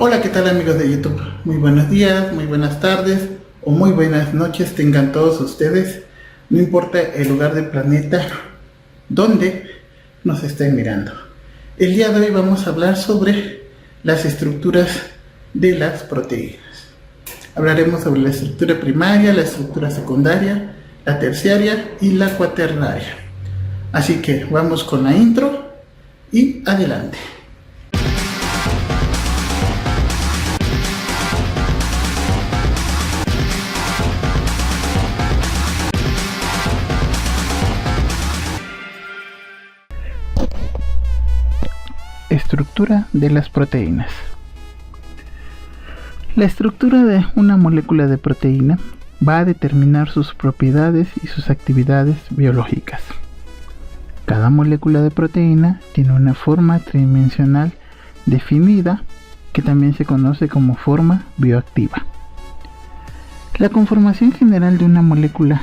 Hola, ¿qué tal amigos de YouTube? Muy buenos días, muy buenas tardes o muy buenas noches tengan todos ustedes. No importa el lugar del planeta donde nos estén mirando. El día de hoy vamos a hablar sobre las estructuras de las proteínas. Hablaremos sobre la estructura primaria, la estructura secundaria, la terciaria y la cuaternaria. Así que vamos con la intro y adelante. Estructura de las proteínas. La estructura de una molécula de proteína va a determinar sus propiedades y sus actividades biológicas. Cada molécula de proteína tiene una forma tridimensional definida que también se conoce como forma bioactiva. La conformación general de una molécula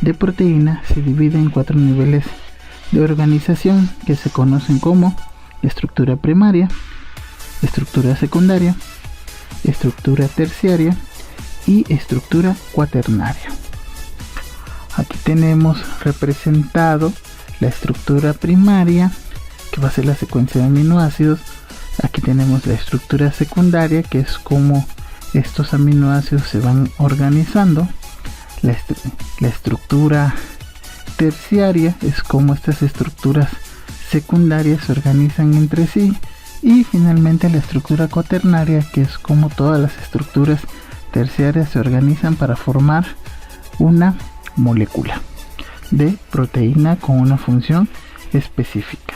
de proteína se divide en 4 niveles de organización que se conocen como estructura primaria, estructura secundaria, estructura terciaria y estructura cuaternaria. Aquí tenemos representado la estructura primaria, que va a ser la secuencia de aminoácidos. Aquí tenemos la estructura secundaria, que es como estos aminoácidos se van organizando. La estructura terciaria es como estas estructuras secundarias se organizan entre sí, y finalmente la estructura cuaternaria, que es como todas las estructuras terciarias se organizan para formar una molécula de proteína con una función específica.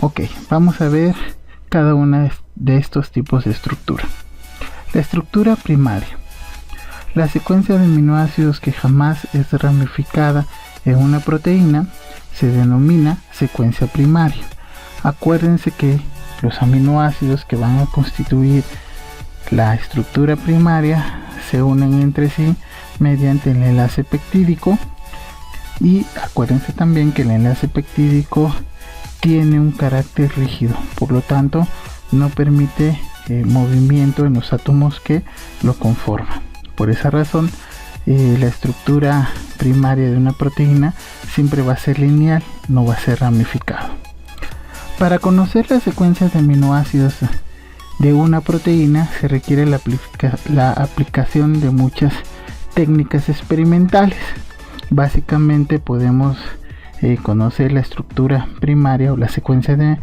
Ok, vamos a ver cada una de estos tipos de estructura. La estructura primaria. La secuencia de aminoácidos que jamás es ramificada en una proteína se denomina secuencia primaria. Acuérdense que los aminoácidos que van a constituir la estructura primaria se unen entre sí mediante el enlace peptídico, y acuérdense también que el enlace peptídico tiene un carácter rígido, por lo tanto no permite movimiento en los átomos que lo conforman. Por esa razón la estructura primaria de una proteína siempre va a ser lineal, no va a ser ramificado. Para conocer la secuencia de aminoácidos de una proteína se requiere la aplicación de muchas técnicas experimentales. Básicamente podemos conocer la estructura primaria o la secuencia de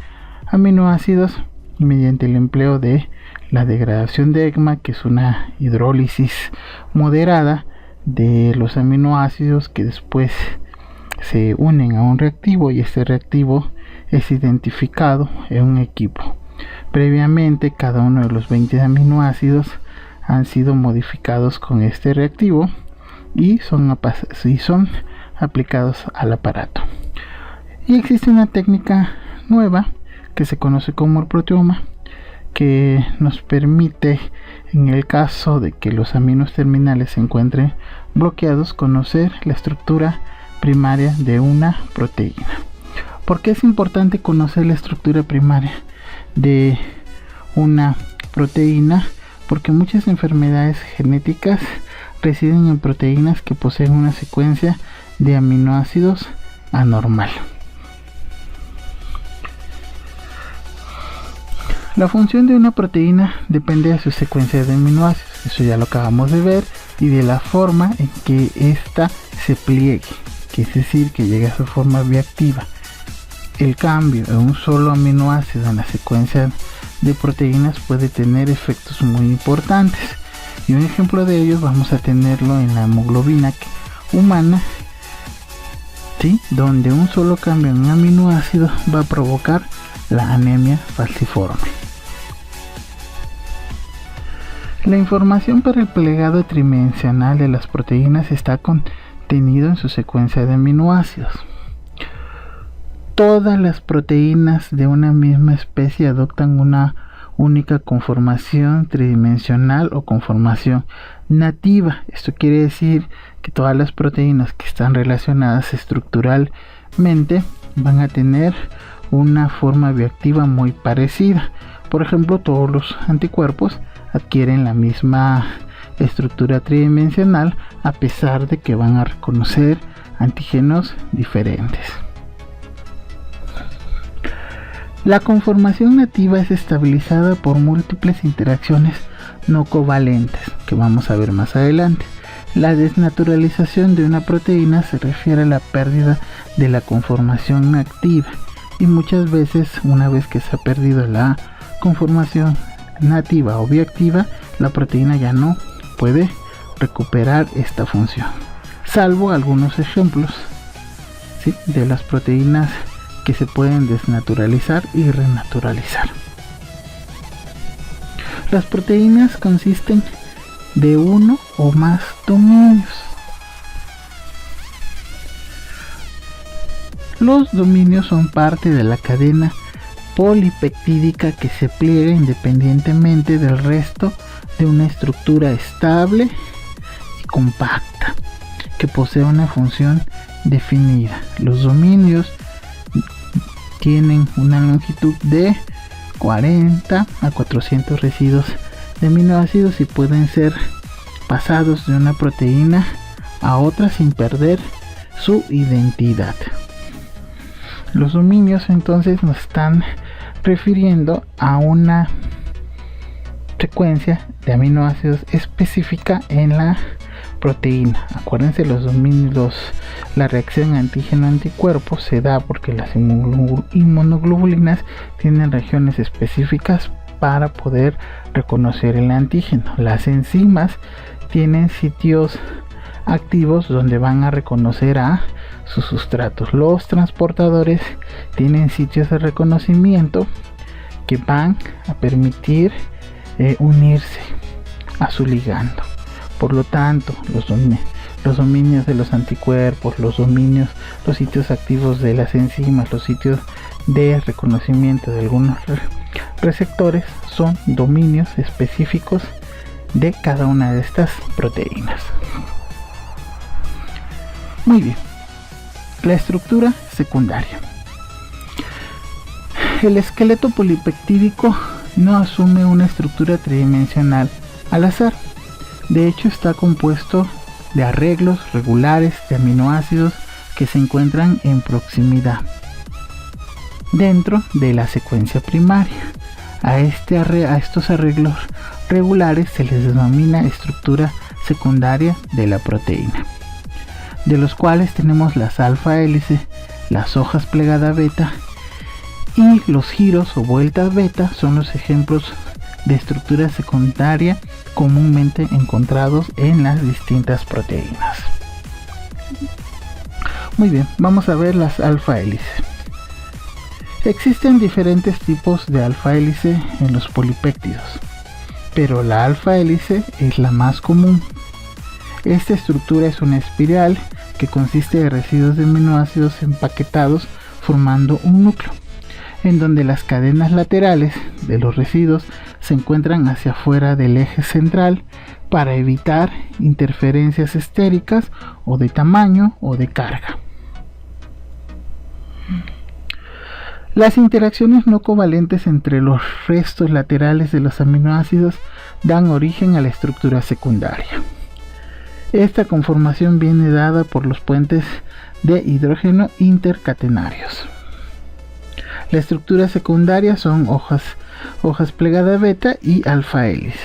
aminoácidos mediante el empleo de la degradación de ECMA, que es una hidrólisis moderada de los aminoácidos que después se unen a un reactivo, y este reactivo es identificado en un equipo. Previamente, cada uno de los 20 aminoácidos han sido modificados con este reactivo y son aplicados al aparato. Y existe una técnica nueva que se conoce como el proteoma, que nos permite, en el caso de que los aminos terminales se encuentren bloqueados, conocer la estructura primaria de una proteína. ¿Por qué es importante conocer la estructura primaria de una proteína? Porque muchas enfermedades genéticas residen en proteínas que poseen una secuencia de aminoácidos anormal. La función de una proteína depende de su secuencia de aminoácidos, eso ya lo acabamos de ver, y de la forma en que ésta se pliegue, que es decir, que llegue a su forma bioactiva. El cambio en un solo aminoácido en la secuencia de proteínas puede tener efectos muy importantes, y un ejemplo de ellos vamos a tenerlo en la hemoglobina humana, ¿sí? Donde un solo cambio en un aminoácido va a provocar la anemia falciforme. La información para el plegado tridimensional de las proteínas está contenido en su secuencia de aminoácidos. Todas las proteínas de una misma especie adoptan una única conformación tridimensional o conformación nativa. Esto quiere decir que todas las proteínas que están relacionadas estructuralmente van a tener una forma bioactiva muy parecida. Por ejemplo, todos los anticuerpos adquieren la misma estructura tridimensional a pesar de que van a reconocer antígenos diferentes. La conformación nativa es estabilizada por múltiples interacciones no covalentes, que vamos a ver más adelante. La desnaturalización de una proteína se refiere a la pérdida de la conformación nativa, y muchas veces, una vez que se ha perdido la conformación nativa o bioactiva, la proteína ya no puede recuperar esta función, salvo algunos ejemplos, ¿sí?, de las proteínas que se pueden desnaturalizar y renaturalizar. Las proteínas consisten de uno o más dominios. Los dominios son parte de la cadena polipeptídica que se pliega independientemente del resto de una estructura estable y compacta que posee una función definida. Los dominios tienen una longitud de 40 a 400 residuos de aminoácidos y pueden ser pasados de una proteína a otra sin perder su identidad. Los dominios entonces nos están refiriendo a una secuencia de aminoácidos específica en la proteína. Acuérdense, los dominios, la reacción antígeno-anticuerpo se da porque las inmunoglobulinas tienen regiones específicas para poder reconocer el antígeno. Las enzimas tienen sitios activos donde van a reconocer a sus sustratos. Los transportadores tienen sitios de reconocimiento que van a permitir unirse a su ligando. Por lo tanto, los dominios de los anticuerpos, los sitios activos de las enzimas, los sitios de reconocimiento de algunos receptores son dominios específicos de cada una de estas proteínas. Muy bien, la estructura secundaria. El esqueleto polipeptídico no asume una estructura tridimensional al azar. De hecho, está compuesto de arreglos regulares de aminoácidos que se encuentran en proximidad dentro de la secuencia primaria. A estos arreglos regulares se les denomina estructura secundaria de la proteína, de los cuales tenemos las alfa hélice, las hojas plegada beta y los giros o vueltas beta. Son los ejemplos de estructura secundaria comúnmente encontrados en las distintas proteínas. Muy bien, vamos a ver las alfa hélice. Existen diferentes tipos de alfa hélice en los polipéptidos, pero la alfa hélice es la más común. Esta estructura es una espiral que consiste de residuos de aminoácidos empaquetados formando un núcleo, en donde las cadenas laterales de los residuos se encuentran hacia afuera del eje central para evitar interferencias estéricas o de tamaño o de carga. Las interacciones no covalentes entre los restos laterales de los aminoácidos dan origen a la estructura secundaria. Esta conformación viene dada por los puentes de hidrógeno intercatenarios. La estructura secundaria son hojas plegada beta y alfa hélice.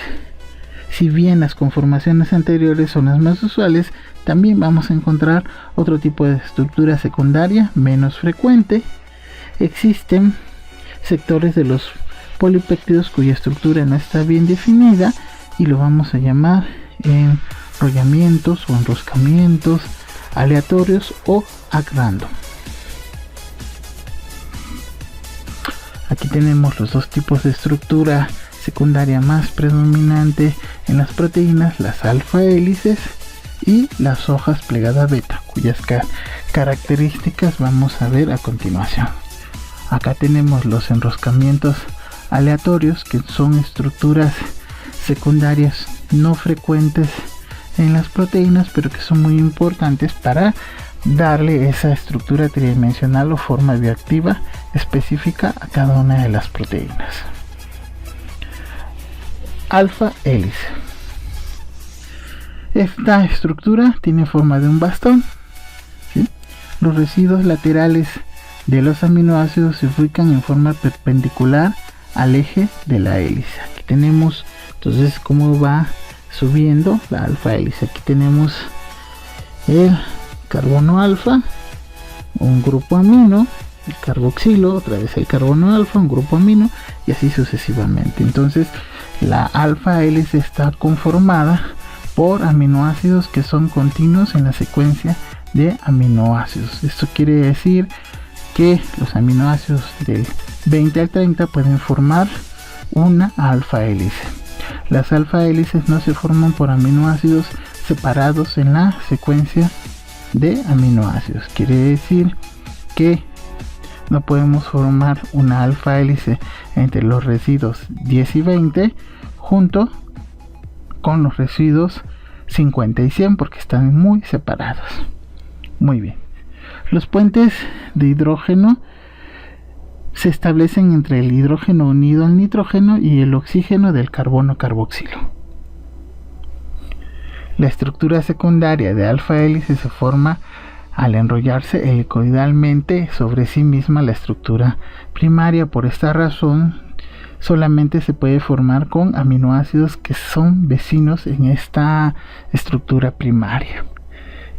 Si bien las conformaciones anteriores son las más usuales, también vamos a encontrar otro tipo de estructura secundaria menos frecuente. Existen sectores de los polipéptidos cuya estructura no está bien definida y lo vamos a llamar enrollamientos o enroscamientos aleatorios o at random. Aquí tenemos los dos tipos de estructura secundaria más predominante en las proteínas, las alfa hélices y las hojas plegada beta, cuyas características vamos a ver a continuación. Acá tenemos los enroscamientos aleatorios, que son estructuras secundarias no frecuentes en las proteínas, pero que son muy importantes para darle esa estructura tridimensional o forma bioactiva específica a cada una de las proteínas. alfa hélice. Esta estructura tiene forma de un bastón, ¿sí? Los residuos laterales de los aminoácidos se ubican en forma perpendicular al eje de la hélice. Aquí tenemos entonces cómo va subiendo la alfa hélice. Aquí tenemos el carbono alfa, un grupo amino, el carboxilo, otra vez el carbono alfa, un grupo amino, y así sucesivamente. Entonces la alfa hélice está conformada por aminoácidos que son continuos en la secuencia de aminoácidos. Esto quiere decir que los aminoácidos del 20 al 30 pueden formar una alfa hélice. Las alfa hélices no se forman por aminoácidos separados en la secuencia de aminoácidos. Quiere decir que no podemos formar una alfa hélice entre los residuos 10 y 20 junto con los residuos 50 y 100 porque están muy separados. Muy bien. Los puentes de hidrógeno se establecen entre el hidrógeno unido al nitrógeno y el oxígeno del carbono carboxilo. La estructura secundaria de alfa hélice se forma al enrollarse helicoidalmente sobre sí misma la estructura primaria. Por esta razón, solamente se puede formar con aminoácidos que son vecinos en esta estructura primaria.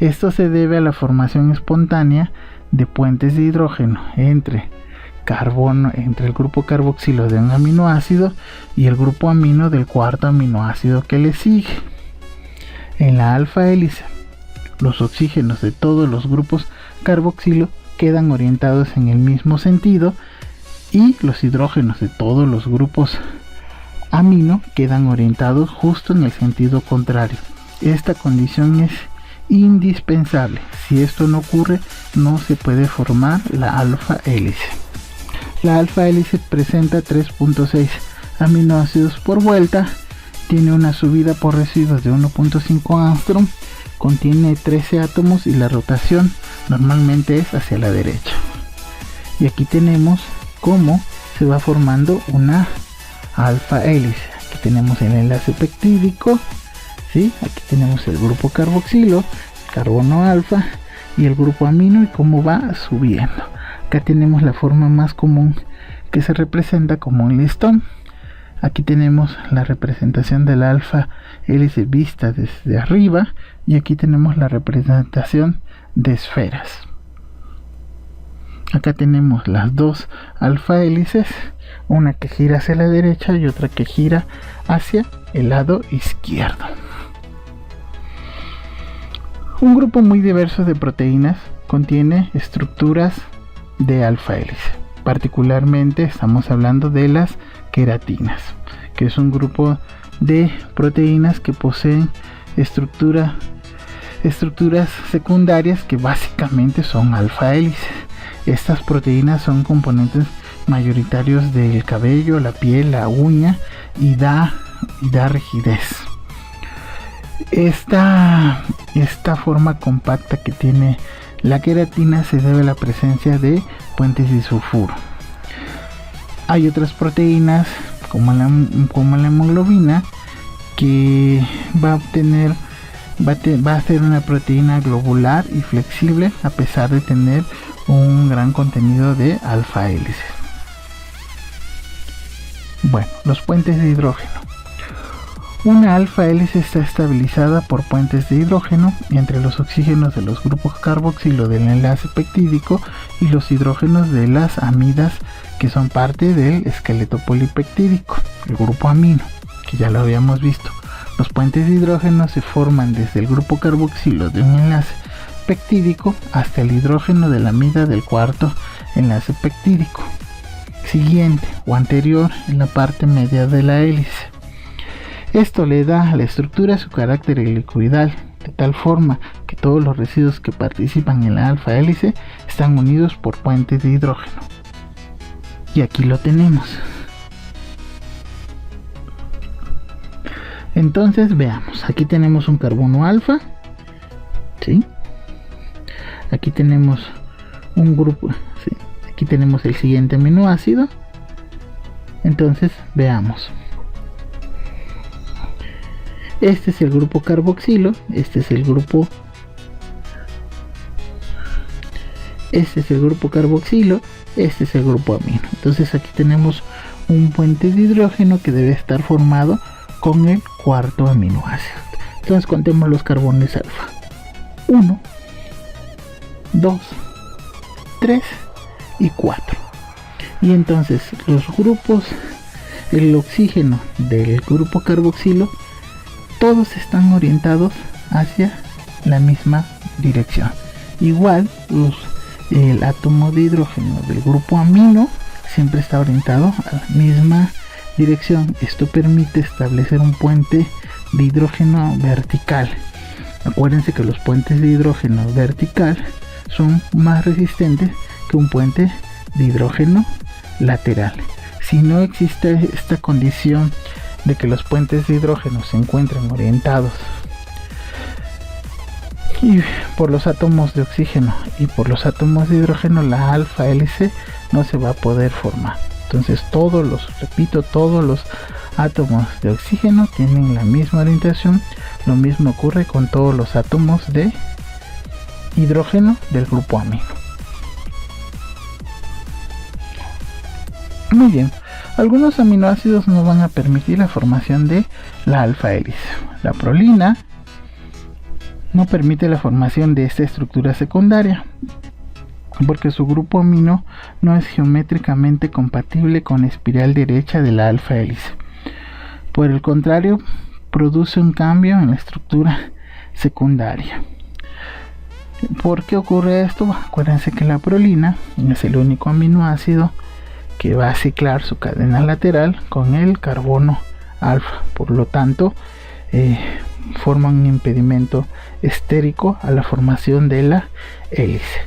Esto se debe a la formación espontánea de puentes de hidrógeno entre el grupo carboxilo de un aminoácido y el grupo amino del cuarto aminoácido que le sigue. En la alfa hélice, los oxígenos de todos los grupos carboxilo quedan orientados en el mismo sentido y los hidrógenos de todos los grupos amino quedan orientados justo en el sentido contrario. Esta condición es indispensable. Si esto no ocurre, no se puede formar la alfa hélice. La alfa hélice presenta 3.6 aminoácidos por vuelta, tiene una subida por residuos de 1.5 angstrom, contiene 13 átomos y la rotación normalmente es hacia la derecha. Y aquí tenemos cómo se va formando una alfa hélice. Aquí tenemos el enlace peptídico, ¿sí? Aquí tenemos el grupo carboxilo, el carbono alfa y el grupo amino y cómo va subiendo. Acá tenemos la forma más común que se representa como un listón. Aquí tenemos la representación de la alfa hélice vista desde arriba y aquí tenemos la representación de esferas. Acá tenemos las dos alfa hélices, una que gira hacia la derecha y otra que gira hacia el lado izquierdo. Un grupo muy diverso de proteínas contiene estructuras de alfa hélice. Particularmente estamos hablando de las queratinas, que es un grupo de proteínas que poseen estructuras secundarias que básicamente son alfa hélices. Estas proteínas son componentes mayoritarios del cabello, la piel, la uña y da rigidez. Esta forma compacta que tiene la queratina se debe a la presencia de puentes disulfuro. Hay otras proteínas como la hemoglobina que va a ser una proteína globular y flexible a pesar de tener un gran contenido de alfa hélices. Bueno, los puentes de hidrógeno. Una alfa hélice está estabilizada por puentes de hidrógeno entre los oxígenos de los grupos carboxilo del enlace peptídico y los hidrógenos de las amidas que son parte del esqueleto polipeptídico, el grupo amino, que ya lo habíamos visto. Los puentes de hidrógeno se forman desde el grupo carboxilo de un enlace peptídico hasta el hidrógeno de la amida del cuarto enlace peptídico siguiente o anterior en la parte media de la hélice. Esto le da a la estructura su carácter helicoidal, de tal forma que todos los residuos que participan en la alfa hélice están unidos por puentes de hidrógeno. Y aquí lo tenemos. Entonces veamos, aquí tenemos un carbono alfa, ¿sí? Aquí tenemos un grupo, ¿sí? Aquí tenemos el siguiente aminoácido. Entonces veamos. Este es el grupo carboxilo, este es el grupo carboxilo, este es el grupo amino. Entonces aquí tenemos un puente de hidrógeno que debe estar formado con el cuarto aminoácido. Entonces contemos los carbones alfa. 1, 2, 3 y 4. Y entonces los grupos, el oxígeno del grupo carboxilo, todos están orientados hacia la misma dirección. Igual el átomo de hidrógeno del grupo amino siempre está orientado a la misma dirección. Esto permite establecer un puente de hidrógeno vertical. Acuérdense que los puentes de hidrógeno vertical son más resistentes que un puente de hidrógeno lateral. Si no existe esta condición de que los puentes de hidrógeno se encuentren orientados y por los átomos de oxígeno y por los átomos de hidrógeno, la alfa hélice no se va a poder formar. Entonces todos los átomos de oxígeno tienen la misma orientación. Lo mismo ocurre con todos los átomos de hidrógeno del grupo amino. Muy bien, algunos aminoácidos no van a permitir la formación de la alfa hélice. La prolina no permite la formación de esta estructura secundaria porque su grupo amino no es geométricamente compatible con la espiral derecha de la alfa hélice. Por el contrario, produce un cambio en la estructura secundaria. ¿Por qué ocurre esto? Acuérdense que la prolina es el único aminoácido que va a ciclar su cadena lateral con el carbono alfa. Por lo tanto, forma un impedimento estérico a la formación de la hélice.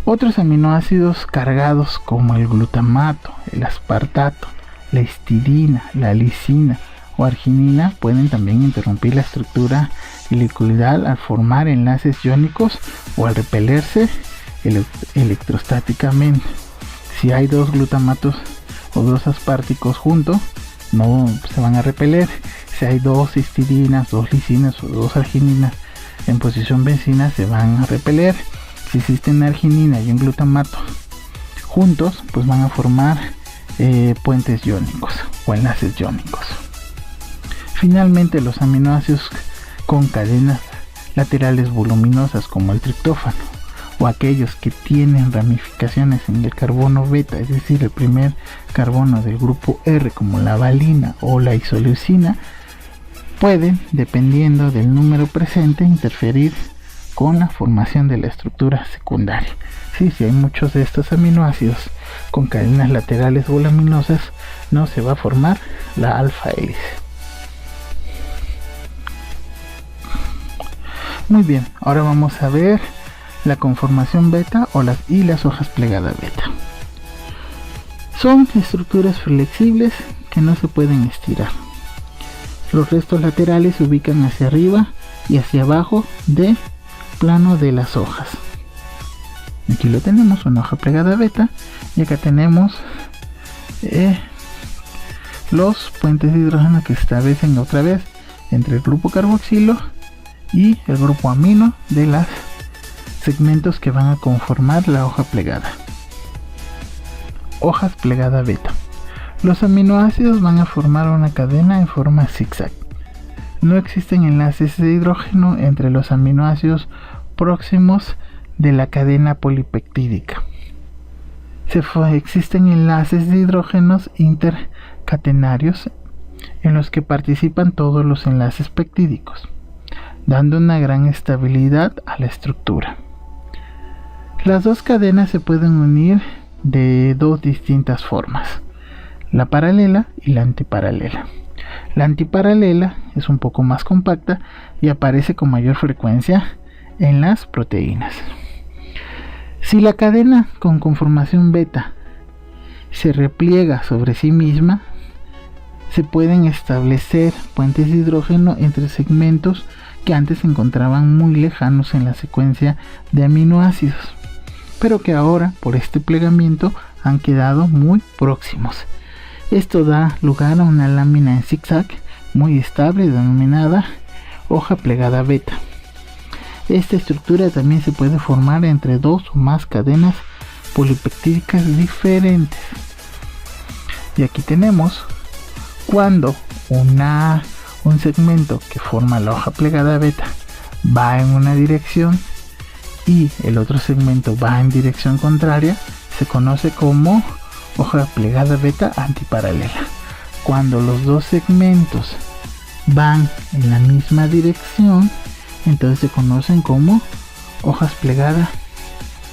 Otros aminoácidos cargados como el glutamato, el aspartato, la histidina, la lisina o arginina pueden también interrumpir la estructura helicoidal al formar enlaces iónicos o al repelerse electrostáticamente. Si hay dos glutamatos o dos asparticos juntos, no se van a repeler. Si hay dos histidinas, dos lisinas o dos argininas en posición benzina, se van a repeler. Si existen arginina y un glutamato juntos, pues van a formar puentes iónicos o enlaces iónicos. Finalmente, los aminoácidos con cadenas laterales voluminosas como el triptófano o aquellos que tienen ramificaciones en el carbono beta, es decir, el primer carbono del grupo R, como la valina o la isoleucina, pueden, dependiendo del número presente, interferir con la formación de la estructura secundaria. Si hay muchos de estos aminoácidos con cadenas laterales voluminosas, no se va a formar la alfa hélice. Muy bien, ahora vamos a ver la conformación beta y las hojas plegadas beta. Son estructuras flexibles que no se pueden estirar. Los restos laterales se ubican hacia arriba y hacia abajo del plano de las hojas. Aquí lo tenemos, una hoja plegada beta, y acá tenemos los puentes de hidrógeno que se establecen otra vez entre el grupo carboxilo y el grupo amino de los segmentos que van a conformar la hoja plegada. Hojas plegada beta. Los aminoácidos van a formar una cadena en forma zigzag. No existen enlaces de hidrógeno entre los aminoácidos próximos de la cadena polipeptídica. Existen enlaces de hidrógenos intercatenarios en los que participan todos los enlaces peptídicos, dando una gran estabilidad a la estructura. Las dos cadenas se pueden unir de dos distintas formas: la paralela y la antiparalela. La antiparalela es un poco más compacta y aparece con mayor frecuencia en las proteínas. Si la cadena con conformación beta se repliega sobre sí misma, se pueden establecer puentes de hidrógeno entre segmentos que antes se encontraban muy lejanos en la secuencia de aminoácidos, pero que ahora por este plegamiento han quedado muy próximos. Esto da lugar a una lámina en zigzag muy estable denominada hoja plegada beta. Esta estructura también se puede formar entre dos o más cadenas polipeptídicas diferentes. Y aquí tenemos cuando un segmento que forma la hoja plegada beta va en una dirección y el otro segmento va en dirección contraria, se conoce como hoja plegada beta antiparalela. Cuando los dos segmentos van en la misma dirección, entonces se conocen como hojas plegadas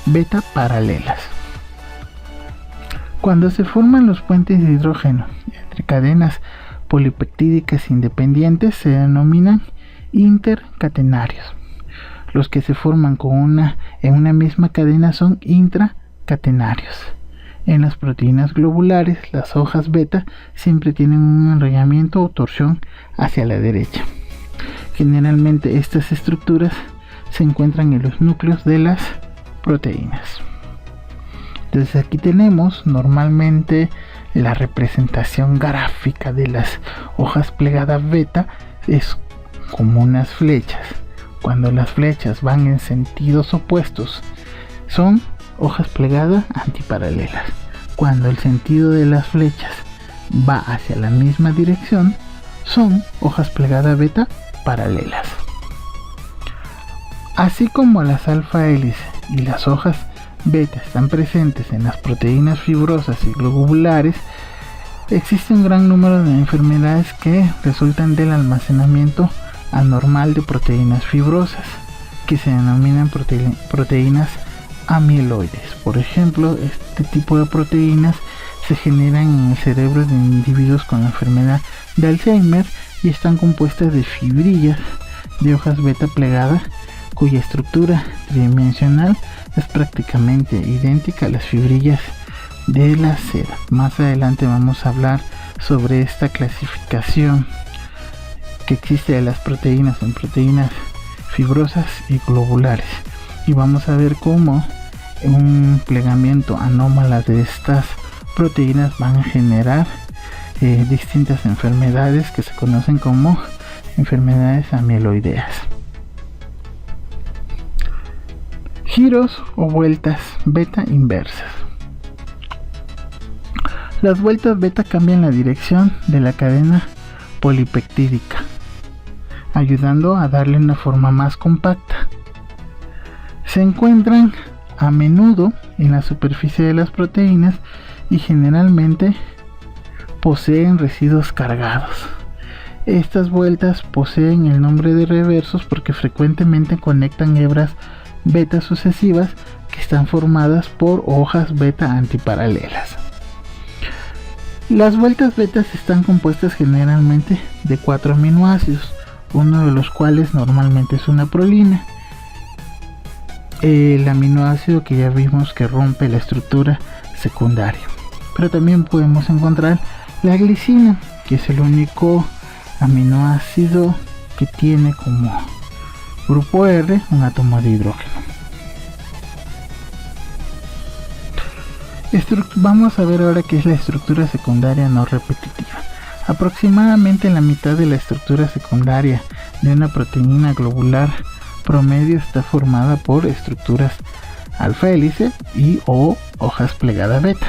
beta paralelas. Cuando se forman los puentes de hidrógeno entre cadenas polipeptídicas independientes se denominan intercatenarios. Los que se forman en una misma cadena son intracatenarios. En las proteínas globulares, las hojas beta siempre tienen un enrollamiento o torsión hacia la derecha. Generalmente estas estructuras se encuentran en los núcleos de las proteínas. Entonces aquí tenemos normalmente la representación gráfica de las hojas plegadas beta es como unas flechas. Cuando las flechas van en sentidos opuestos son hojas plegadas antiparalelas. Cuando el sentido de las flechas va hacia la misma dirección son hojas plegadas beta paralelas. Así como las alfa hélices y las hojas beta están presentes en las proteínas fibrosas y globulares, existe un gran número de enfermedades que resultan del almacenamiento anormal de proteínas fibrosas, que se denominan proteínas amiloides. Por ejemplo, este tipo de proteínas se generan en el cerebro de individuos con la enfermedad de Alzheimer y están compuestas de fibrillas de hojas beta plegadas cuya estructura tridimensional es prácticamente idéntica a las fibrillas de la seda. Más adelante vamos a hablar sobre esta clasificación que existe de las proteínas en proteínas fibrosas y globulares, y vamos a ver cómo un plegamiento anómalo de estas proteínas van a generar distintas enfermedades que se conocen como enfermedades amiloideas. Giros o vueltas beta inversas. Las vueltas beta cambian la dirección de la cadena polipeptídica, ayudando a darle una forma más compacta. Se encuentran a menudo en la superficie de las proteínas y generalmente poseen residuos cargados. Estas vueltas poseen el nombre de reversos porque frecuentemente conectan hebras beta sucesivas que están formadas por hojas beta antiparalelas. Las vueltas betas están compuestas generalmente de 4 aminoácidos, uno de los cuales normalmente es una prolina, el aminoácido que ya vimos que rompe la estructura secundaria. Pero también podemos encontrar la glicina, que es el único aminoácido que tiene como grupo R un átomo de hidrógeno. Vamos a ver ahora qué es la estructura secundaria no repetitiva. Aproximadamente la mitad de la estructura secundaria de una proteína globular promedio está formada por estructuras alfa hélice y o hojas plegadas beta.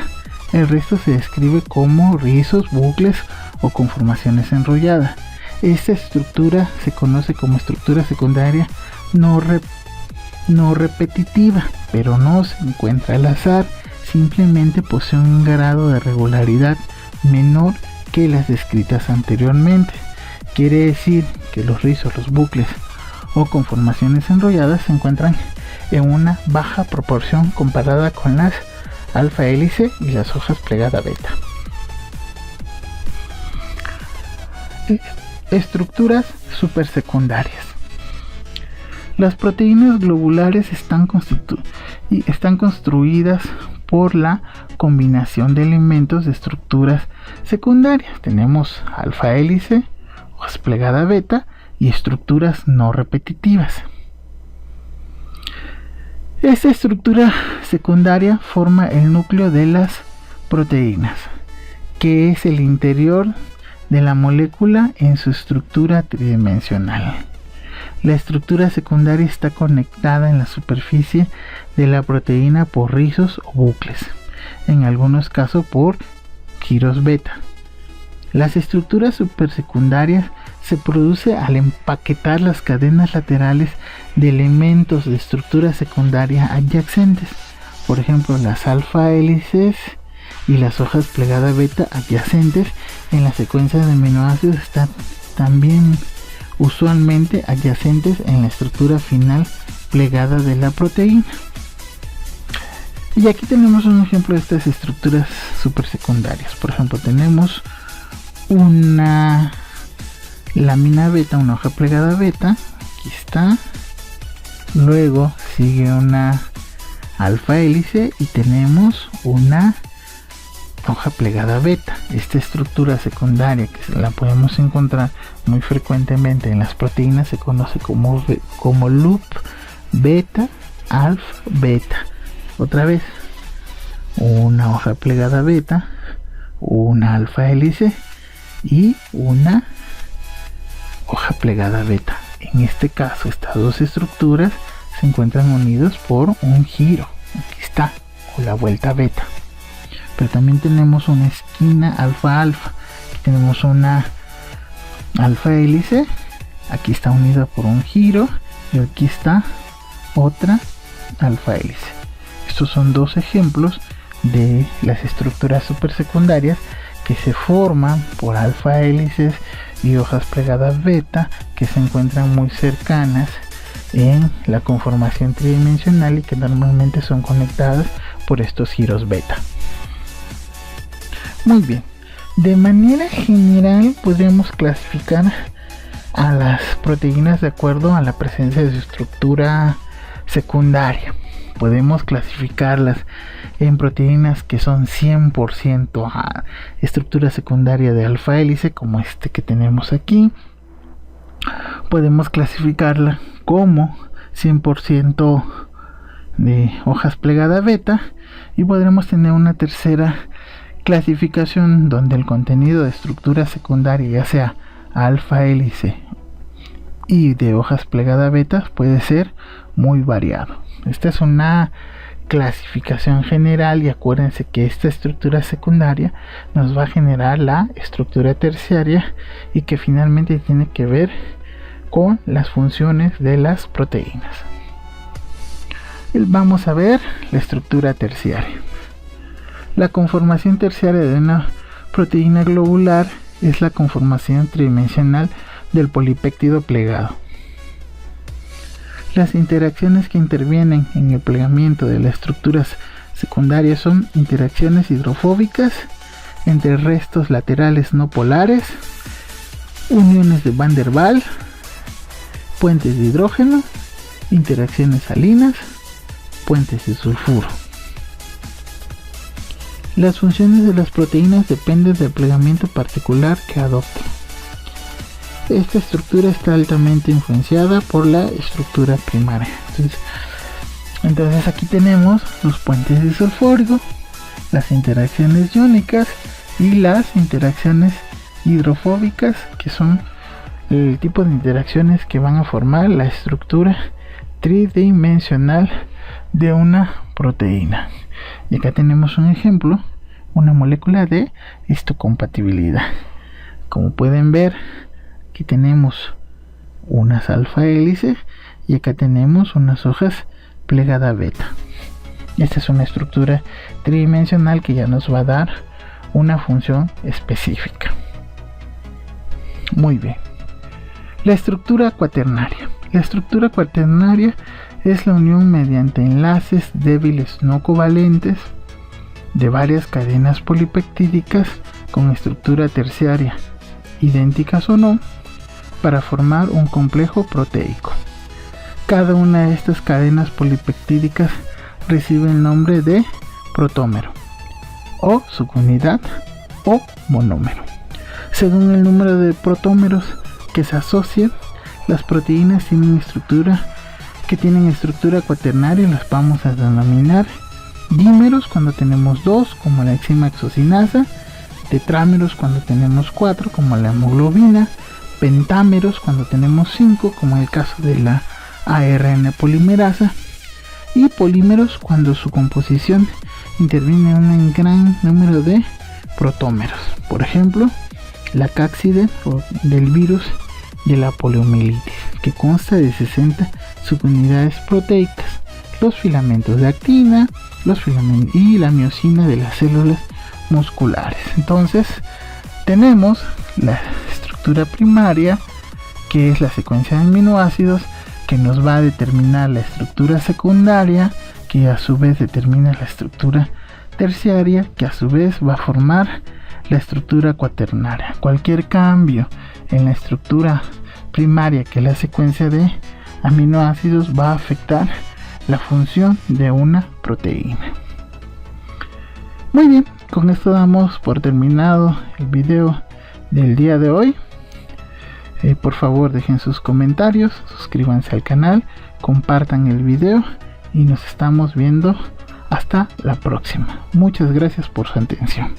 El resto se describe como rizos, bucles o conformaciones enrolladas. Esta estructura se conoce como estructura secundaria no repetitiva, pero no se encuentra al azar, simplemente posee un grado de regularidad menor que las descritas anteriormente. Quiere decir que los rizos, los bucles o conformaciones enrolladas se encuentran en una baja proporción comparada con las alfa hélice y las hojas plegadas beta. Estructuras supersecundarias. Las proteínas globulares están construidas por la combinación de elementos de estructuras secundarias. Tenemos alfa hélice, hojas plegadas beta y estructuras no repetitivas. Esta estructura secundaria forma el núcleo de las proteínas que es el interior de la molécula en su estructura tridimensional. La estructura secundaria está conectada en la superficie de la proteína por rizos o bucles, en algunos casos por giros beta. Las estructuras supersecundarias se producen al empaquetar las cadenas laterales de elementos de estructura secundaria adyacentes, por ejemplo las alfa hélices y las hojas plegada beta adyacentes en la secuencia de aminoácidos están también usualmente adyacentes en la estructura final plegada de la proteína. Y aquí tenemos un ejemplo de estas estructuras supersecundarias. Por ejemplo, tenemos una lámina beta, una hoja plegada beta, aquí está. Luego sigue una alfa hélice y tenemos una hoja plegada beta. Esta estructura secundaria, que la podemos encontrar muy frecuentemente en las proteínas, se conoce como loop beta alfa beta. Otra vez, una hoja plegada beta, una alfa hélice y una hoja plegada beta. En este caso, estas dos estructuras se encuentran unidos por un giro. Aquí está, o la vuelta beta. Pero también tenemos una esquina alfa alfa. Aquí tenemos una alfa hélice. Aquí está unida por un giro. Y aquí está otra alfa hélice. Estos son dos ejemplos de las estructuras supersecundarias que se forman por alfa hélices y hojas plegadas beta, que se encuentran muy cercanas en la conformación tridimensional y que normalmente son conectadas por estos giros beta. Muy bien, de manera general podemos clasificar a las proteínas de acuerdo a la presencia de su estructura secundaria. Podemos clasificarlas en proteínas que son 100% a estructura secundaria de alfa hélice, como este que tenemos aquí. Podemos clasificarla como 100% de hojas plegada beta, y podremos tener una tercera clasificación donde el contenido de estructura secundaria, ya sea alfa hélice y de hojas plegada beta, puede ser muy variado. Esta es una clasificación general, y acuérdense que esta estructura secundaria nos va a generar la estructura terciaria, y que finalmente tiene que ver con las funciones de las proteínas. Vamos a ver la estructura terciaria. La conformación terciaria de una proteína globular es la conformación tridimensional del polipéptido plegado. Las interacciones que intervienen en el plegamiento de las estructuras secundarias son interacciones hidrofóbicas entre restos laterales no polares, uniones de Van der Waals, puentes de hidrógeno, interacciones salinas, puentes de sulfuro. Las funciones de las proteínas dependen del plegamiento particular que adopten. Esta estructura está altamente influenciada por la estructura primaria. Entonces aquí tenemos los puentes disulfúricos, las interacciones iónicas y las interacciones hidrofóbicas, que son el tipo de interacciones que van a formar la estructura tridimensional de una proteína. Y acá tenemos un ejemplo, una molécula de histocompatibilidad. Como pueden ver, aquí tenemos unas alfa hélices y acá tenemos unas hojas plegada beta. Esta es una estructura tridimensional que ya nos va a dar una función específica. Muy bien. La estructura cuaternaria. La estructura cuaternaria es la unión mediante enlaces débiles no covalentes de varias cadenas polipeptídicas con estructura terciaria, idénticas o no, para formar un complejo proteico. Cada una de estas cadenas polipeptídicas recibe el nombre de protómero, o subunidad, o monómero. Según el número de protómeros que se asocian, las proteínas tienen estructura cuaternaria, las vamos a denominar dímeros cuando tenemos dos, como la enzima hexocinasa, tetrámeros cuando tenemos 4, como la hemoglobina, pentámeros cuando tenemos 5, como en el caso de la ARN polimerasa, y polímeros cuando su composición interviene en un gran número de protómeros, por ejemplo la cápside del virus de la poliomielitis, que consta de 60 subunidades proteicas, los filamentos de actina, los filamentos y la miosina de las células musculares. Entonces tenemos la estructura primaria, que es la secuencia de aminoácidos, que nos va a determinar la estructura secundaria, que a su vez determina la estructura terciaria, que a su vez va a formar la estructura cuaternaria. Cualquier cambio en la estructura primaria, que es la secuencia de aminoácidos, va a afectar la función de una proteína. Muy bien, con esto damos por terminado el video del día de hoy. Por favor, dejen sus comentarios, suscríbanse al canal, compartan el video y nos estamos viendo hasta la próxima. Muchas gracias por su atención.